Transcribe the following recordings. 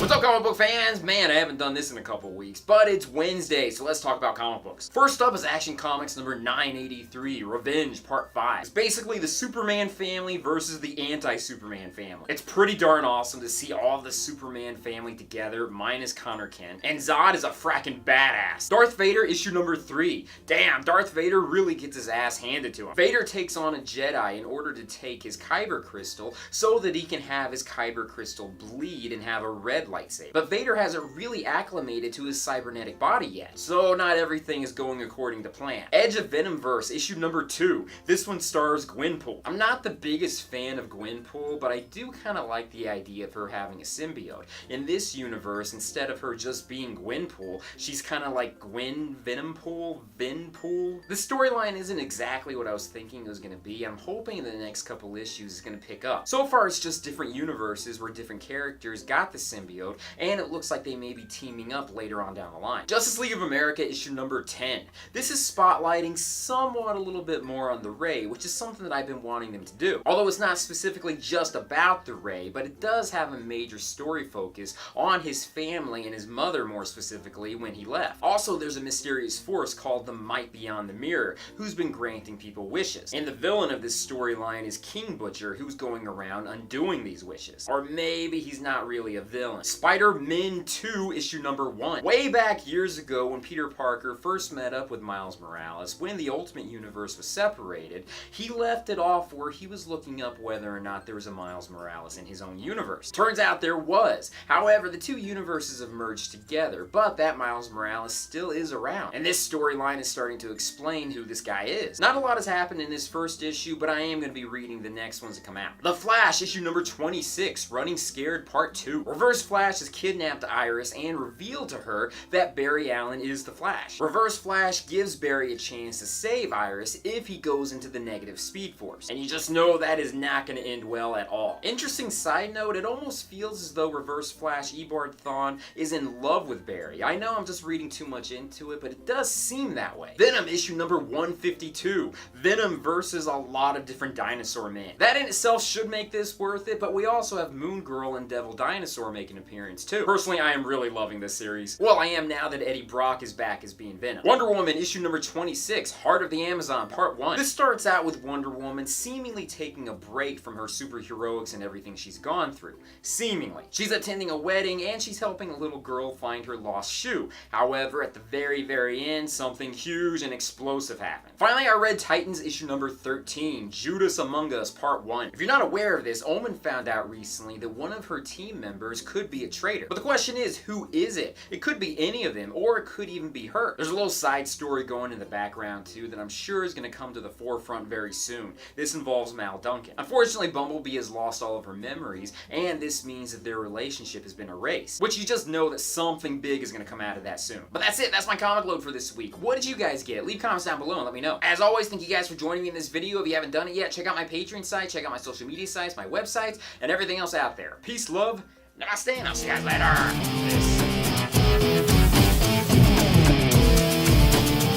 What's up, comic book fans? Man, I haven't done this in a couple weeks, but it's Wednesday, so let's talk about comic books. First up is Action Comics number 983, Revenge Part 5. It's basically the Superman family versus the anti-Superman family. It's pretty darn awesome to see all the Superman family together, minus Connor Kent, and Zod is a frackin' badass. Darth Vader issue number 3. Damn, Darth Vader really gets his ass handed to him. Vader takes on a Jedi in order to take his Kyber crystal so that he can have his Kyber crystal bleed and have a red lightsaber. But Vader hasn't really acclimated to his cybernetic body yet, so not everything is going according to plan. Edge of Venomverse, issue number 2. This one stars GwenPool. I'm not the biggest fan of GwenPool, but I do kind of like the idea of her having a symbiote. In this universe, instead of her just being GwenPool, she's kind of like Gwen VenomPool, VenPool. The storyline isn't exactly what I was thinking it was going to be. I'm hoping the next couple issues is going to pick up. So far, it's just different universes where different characters got the symbiote, and it looks like they may be teaming up later on down the line. Justice League of America issue number 10. This is spotlighting somewhat a little bit more on the Ray, which is something that I've been wanting them to do. Although it's not specifically just about the Ray, but it does have a major story focus on his family and his mother more specifically when he left. Also, there's a mysterious force called the Might Beyond the Mirror who's been granting people wishes. And the villain of this storyline is Kingbutcher, who's going around undoing these wishes. Or maybe he's not really a villain. Spider-Man 2 issue number 1. Way back years ago when Peter Parker first met up with Miles Morales, when the Ultimate Universe was separated, he left it off where he was looking up whether or not there was a Miles Morales in his own universe. Turns out there was. However, the two universes have merged together, but that Miles Morales still is around. And this storyline is starting to explain who this guy is. Not a lot has happened in this first issue, but I am going to be reading the next ones that come out. The Flash issue number 26, Running Scared Part 2. Reverse Flash has kidnapped Iris and revealed to her that Barry Allen is the Flash. Reverse Flash gives Barry a chance to save Iris if he goes into the negative Speed Force. And you just know that is not going to end well at all. Interesting side note, it almost feels as though Reverse Flash Eobard Thawne is in love with Barry. I know I'm just reading too much into it, but it does seem that way. Venom issue number 152. Venom versus a lot of different dinosaur men. That in itself should make this worth it, but we also have Moon Girl and Devil Dinosaur making an appearance too. Personally, I am really loving this series. Well, I am now that Eddie Brock is back as being Venom. Wonder Woman issue number 26, Heart of the Amazon Part 1. This starts out with Wonder Woman seemingly taking a break from her superheroics and everything she's gone through. Seemingly. She's attending a wedding and she's helping a little girl find her lost shoe. However, at the very end, something huge and explosive happened. Finally, I read Titans issue number 13, Judas Among Us Part 1. If you're not aware of this, Omen found out recently that one of her team members could be a traitor. But the question is, who is it? It could be any of them, or it could even be her. There's a little side story going in the background too that I'm sure is going to come to the forefront very soon. This involves Mal Duncan. Unfortunately, Bumblebee has lost all of her memories, and this means that their relationship has been erased. Which you just know that something big is going to come out of that soon. But that's it. That's my comic load for this week. What did you guys get? Leave comments down below and let me know. As always, thank you guys for joining me in this video. If you haven't done it yet, check out my Patreon site, check out my social media sites, my websites, and everything else out there. Peace, love, namaste, and I'll see you guys later.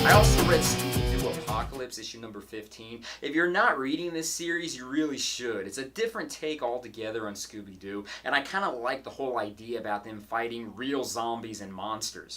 I also read Scooby-Doo Apocalypse issue number 15. If you're not reading this series, you really should. It's a different take altogether on Scooby-Doo, and I kind of like the whole idea about them fighting real zombies and monsters.